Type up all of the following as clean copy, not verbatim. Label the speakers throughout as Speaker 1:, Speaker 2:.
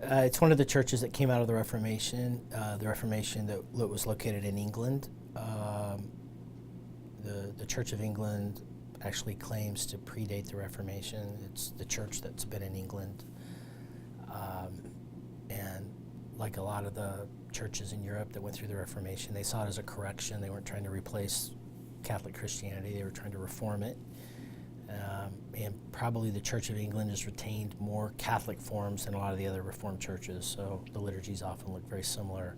Speaker 1: It's one of the churches that came out of the Reformation that was located in England. The Church of England actually claims to predate the Reformation. It's the church that's been in England. And like a lot of the churches in Europe that went through the Reformation, they saw it as a correction. They weren't trying to replace Catholic Christianity. They were trying to reform it. And probably the Church of England has retained more Catholic forms than a lot of the other Reformed churches, so the liturgies often look very similar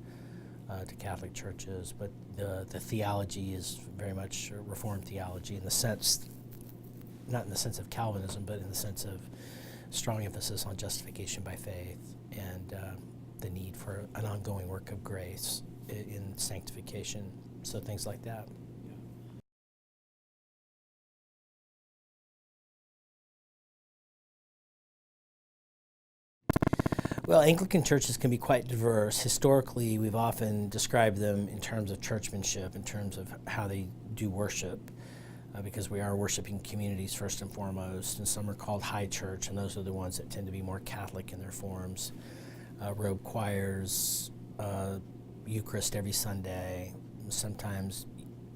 Speaker 1: to Catholic churches, but the theology is very much Reformed theology in the sense, not in the sense of Calvinism, but in the sense of strong emphasis on justification by faith and the need for an ongoing work of grace in sanctification, so things like that. Well, Anglican churches can be quite diverse. Historically, we've often described them in terms of churchmanship, in terms of how they do worship, because we are worshiping communities first and foremost, and some are called high church, and those are the ones that tend to be more Catholic in their forms. Robe choirs, Eucharist every Sunday, sometimes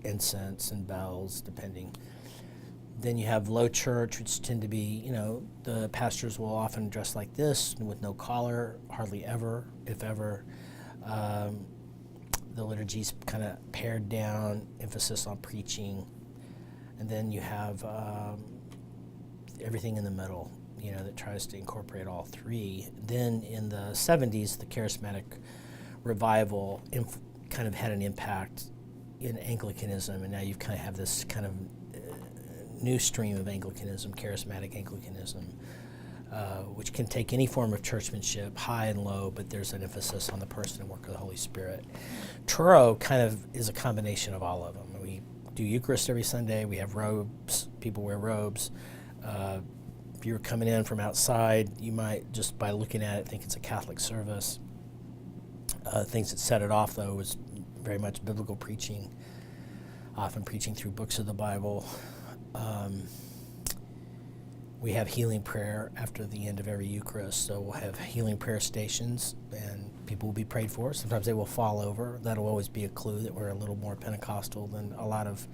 Speaker 1: incense and bells, depending. Then you have low church, which tend to be, the pastors will often dress like this with no collar, hardly ever, if ever. The liturgy's kind of pared down, emphasis on preaching. And then you have everything in the middle, that tries to incorporate all three. Then in the 70s, the charismatic revival kind of had an impact in Anglicanism, and now you kind of have this kind of new stream of Anglicanism, charismatic Anglicanism, which can take any form of churchmanship, high and low, but there's an emphasis on the person and work of the Holy Spirit. Truro kind of is a combination of all of them. We do Eucharist every Sunday. We have robes. People wear robes. If you're coming in from outside, you might, just by looking at it, think it's a Catholic service. Things that set it off, though, was very much biblical preaching, often preaching through books of the Bible. We have healing prayer after the end of every Eucharist, so we'll have healing prayer stations, and people will be prayed for. Sometimes they will fall over. That'll always be a clue that we're a little more Pentecostal than a lot of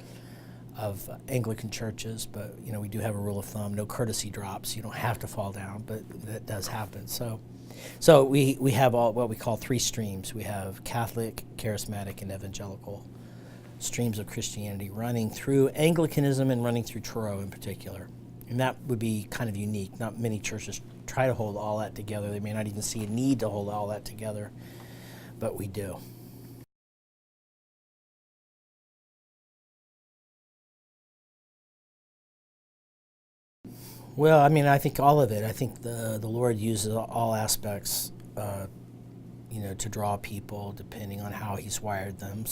Speaker 1: Anglican churches, but we do have a rule of thumb: no courtesy drops. You don't have to fall down, but that does happen. So we have all what we call three streams. We have Catholic, charismatic, and evangelical streams of Christianity running through Anglicanism and running through Truro in particular. And that would be kind of unique. Not many churches try to hold all that together. They may not even see a need to hold all that together, but we do. Well, I think all of it. I think the Lord uses all aspects to draw people depending on how He's wired them.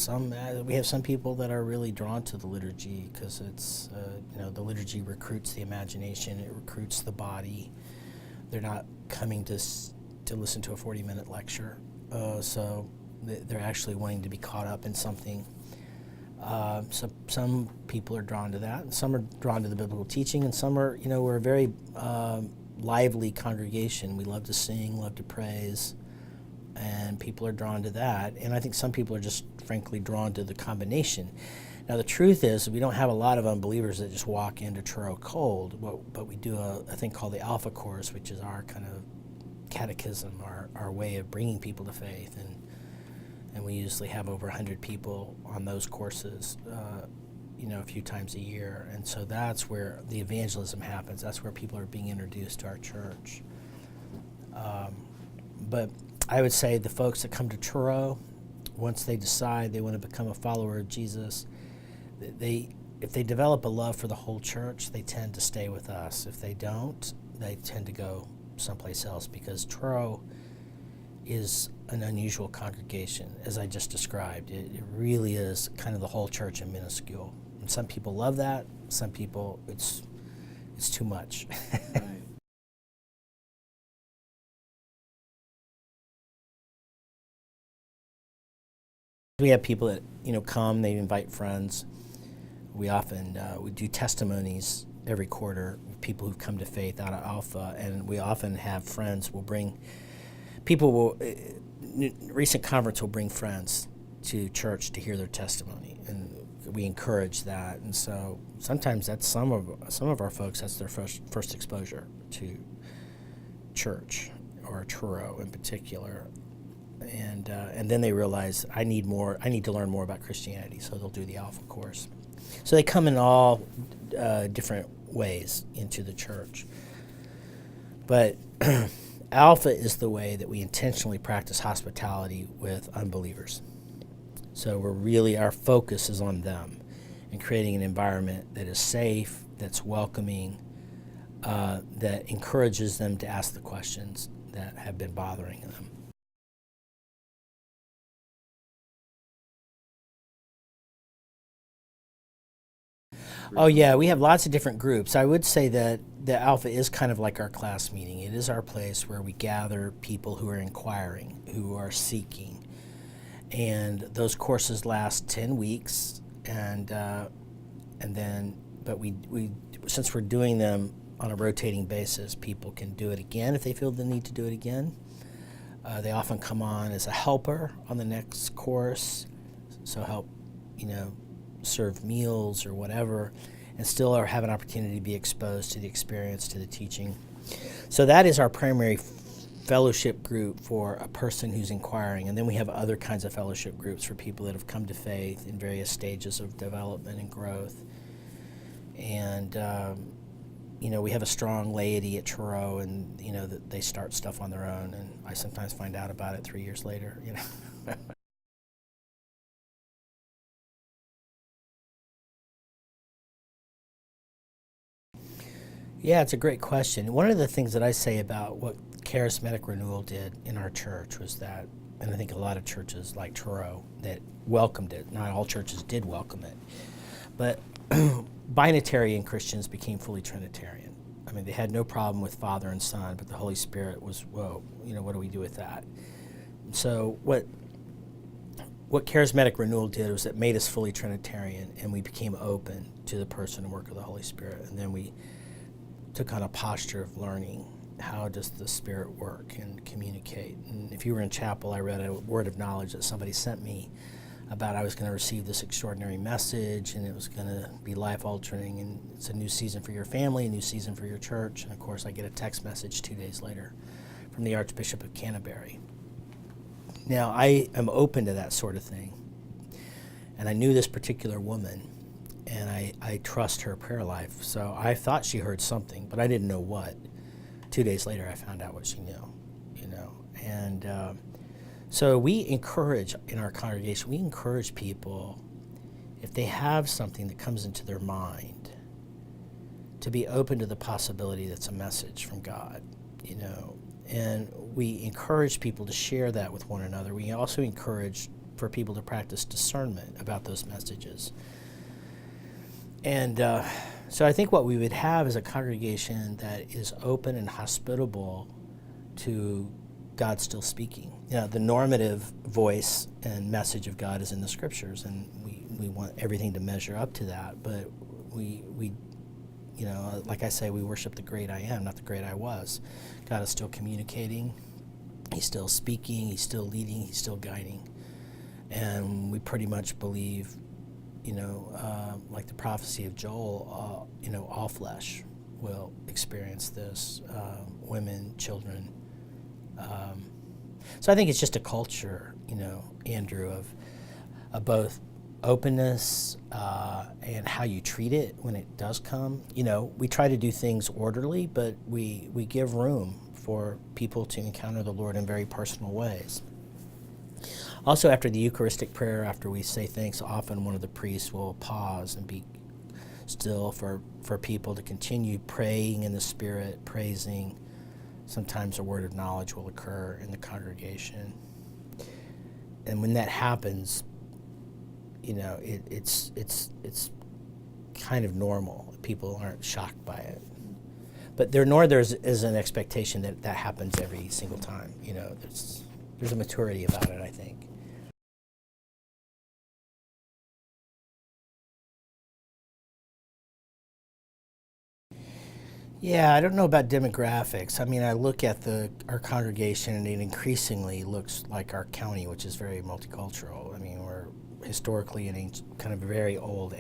Speaker 1: We have some people that are really drawn to the liturgy because it's, the liturgy recruits the imagination, it recruits the body. They're not coming to listen to a 40-minute lecture, so they're actually wanting to be caught up in something. So some people are drawn to that, and some are drawn to the biblical teaching, and some are, we're a very lively congregation. We love to sing, love to praise, and people are drawn to that. And I think some people are just frankly drawn to the combination. Now the truth is we don't have a lot of unbelievers that just walk into Truro cold, but we do a thing called the Alpha Course, which is our kind of catechism, our way of bringing people to faith. And we usually have over 100 people on those courses, a few times a year. And so that's where the evangelism happens. That's where people are being introduced to our church. But I would say the folks that come to Truro, once they decide they want to become a follower of Jesus, if they develop a love for the whole church, they tend to stay with us. If they don't, they tend to go someplace else, because Truro is an unusual congregation, as I just described. It really is kind of the whole church and minuscule. And some people love that. Some people, it's too much.
Speaker 2: Right.
Speaker 1: We have people that come. They invite friends. We often we do testimonies every quarter of people who've come to faith out of Alpha, and we often have friends will bring people will, recent converts will bring friends to church to hear their testimony, and we encourage that. And so sometimes that's some of our folks, that's their first exposure to church, or Truro in particular. And then they realize I need to learn more about Christianity, so they'll do the Alpha course. So they come in all different ways into the church. But Alpha is the way that we intentionally practice hospitality with unbelievers. So our focus is on them and creating an environment that is safe, that's welcoming, that encourages them to ask the questions that have been bothering them. Oh yeah, we have lots of different groups. I would say that the Alpha is kind of like our class meeting. It is our place where we gather people who are inquiring, who are seeking. And those courses last 10 weeks, but we since we're doing them on a rotating basis, people can do it again if they feel the need to do it again. They often come on as a helper on the next course, so help, serve meals or whatever, and still have an opportunity to be exposed to the experience, to the teaching. So that is our primary fellowship group for a person who's inquiring. And then we have other kinds of fellowship groups for people that have come to faith in various stages of development and growth. And, we have a strong laity at Truro, and, that they start stuff on their own. And I sometimes find out about it 3 years later, Yeah, it's a great question. One of the things that I say about what charismatic renewal did in our church was that, and I think a lot of churches like Truro that welcomed it, not all churches did welcome it, but Binitarian Christians became fully Trinitarian. I mean, they had no problem with Father and Son, but the Holy Spirit was, whoa, what do we do with that? So what charismatic renewal did was it made us fully Trinitarian, and we became open to the person and work of the Holy Spirit. And then we took on a posture of learning, how does the Spirit work and communicate. And if you were in chapel, I read a word of knowledge that somebody sent me about I was going to receive this extraordinary message, and it was going to be life-altering, and it's a new season for your family, a new season for your church. And of course, I get a text message 2 days later from the Archbishop of Canterbury. Now, I am open to that sort of thing, and I knew this particular woman, and I trust her prayer life. So I thought she heard something, but I didn't know what. 2 days later, I found out what she knew, And so we encourage, in our congregation, we encourage people, if they have something that comes into their mind, to be open to the possibility that's a message from God, And we encourage people to share that with one another. We also encourage for people to practice discernment about those messages. And so I think what we would have is a congregation that is open and hospitable to God still speaking. The normative voice and message of God is in the Scriptures, and we want everything to measure up to that. But we like I say, we worship the great I am, not the great I was. God is still communicating. He's still speaking. He's still leading. He's still guiding. And we pretty much believe, like the prophecy of Joel, all flesh will experience this, women, children. So I think it's just a culture, Andrew, of both openness and how you treat it when it does come. We try to do things orderly, but we give room for people to encounter the Lord in very personal ways. Also, after the Eucharistic prayer, after we say thanks, often one of the priests will pause and be still for people to continue praying in the Spirit, praising. Sometimes a word of knowledge will occur in the congregation. And when that happens, it's kind of normal. People aren't shocked by it. But there is an expectation that happens every single time. There's a maturity about it, I think. Yeah, I don't know about demographics. I mean, I look at our congregation, and it increasingly looks like our county, which is very multicultural. I mean, we're historically kind of a very old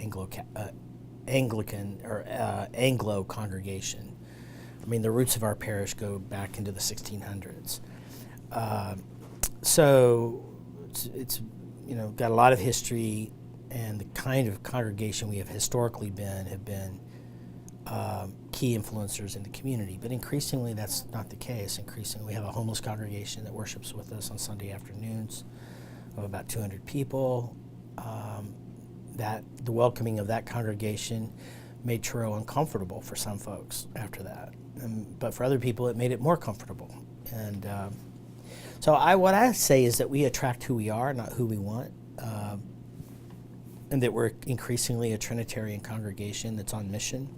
Speaker 1: Anglican or Anglo congregation. I mean, the roots of our parish go back into the 1600s. So it's got a lot of history, and the kind of congregation we have historically have been key influencers in the community. But increasingly, that's not the case. Increasingly, we have a homeless congregation that worships with us on Sunday afternoons of about 200 people. That the welcoming of that congregation made Truro uncomfortable for some folks after that, but for other people, it made it more comfortable. And so what I say is that we attract who we are, not who we want, and that we're increasingly a Trinitarian congregation that's on mission.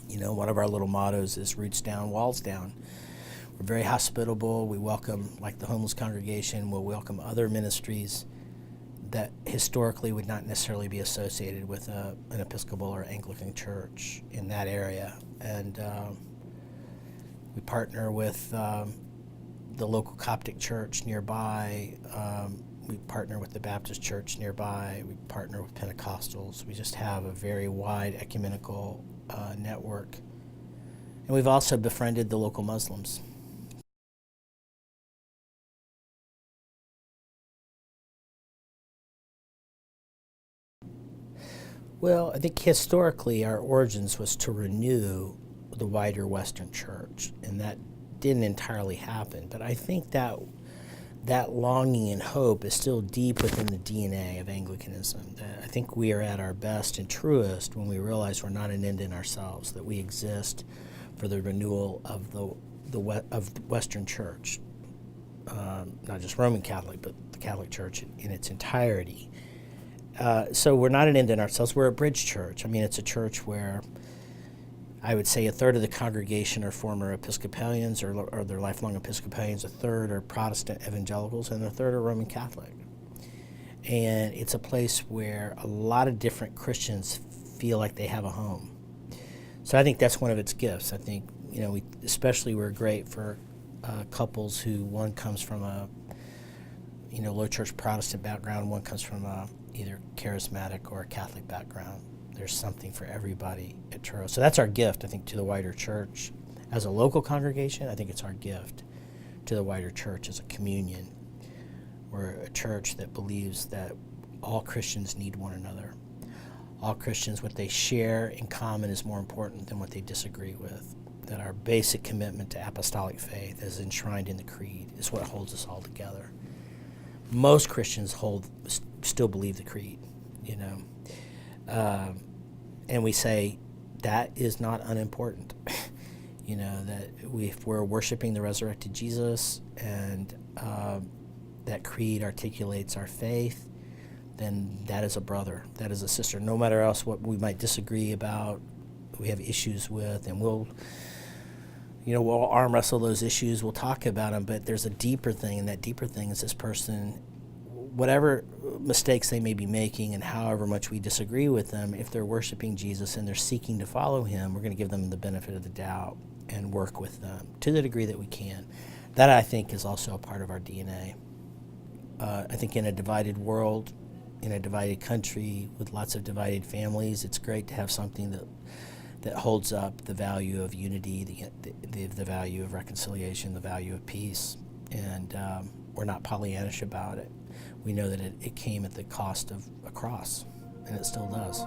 Speaker 1: One of our little mottos is roots down, walls down. We're very hospitable. We welcome, like the homeless congregation, we'll welcome other ministries that historically would not necessarily be associated with an Episcopal or Anglican church in that area. And we partner with the local Coptic church nearby. We partner with the Baptist church nearby. We partner with Pentecostals. We just have a very wide ecumenical network. And we've also befriended the local Muslims. Well, I think historically our origins was to renew the wider Western church, and that didn't entirely happen. But I think that longing and hope is still deep within the DNA of Anglicanism. I think we are at our best and truest when we realize we're not an end in ourselves, that we exist for the renewal of the Western church, not just Roman Catholic, but the Catholic Church in its entirety. So we're not an end in ourselves. We're a bridge church. I mean, it's a church where I would say a third of the congregation are former Episcopalians or they're lifelong Episcopalians, a third are Protestant evangelicals, and a third are Roman Catholic. And it's a place where a lot of different Christians feel like they have a home. So I think that's one of its gifts. I think, we're great for couples who one comes from a low church Protestant background, one comes from either charismatic or a Catholic background. There's something for everybody at Truro. So that's our gift, I think, to the wider church. As a local congregation, I think it's our gift to the wider church as a communion. We're a church that believes that all Christians need one another. All Christians, what they share in common is more important than what they disagree with. That our basic commitment to apostolic faith, as enshrined in the Creed, is what holds us all together. Most Christians still believe the Creed, and we say that is not unimportant. That if we're worshiping the resurrected Jesus and that Creed articulates our faith, then that is a brother, that is a sister. No matter else what we might disagree about, we have issues with, and we'll arm wrestle those issues, we'll talk about them, but there's a deeper thing, and that deeper thing is this person, whatever mistakes they may be making and however much we disagree with them, if they're worshiping Jesus and they're seeking to follow him, we're going to give them the benefit of the doubt and work with them to the degree that we can. That, I think, is also a part of our DNA. I think in a divided world, in a divided country with lots of divided families, it's great to have something that holds up the value of unity, the value of reconciliation, the value of peace. And we're not Pollyannish about it. We know that it came at the cost of a cross, and it still does.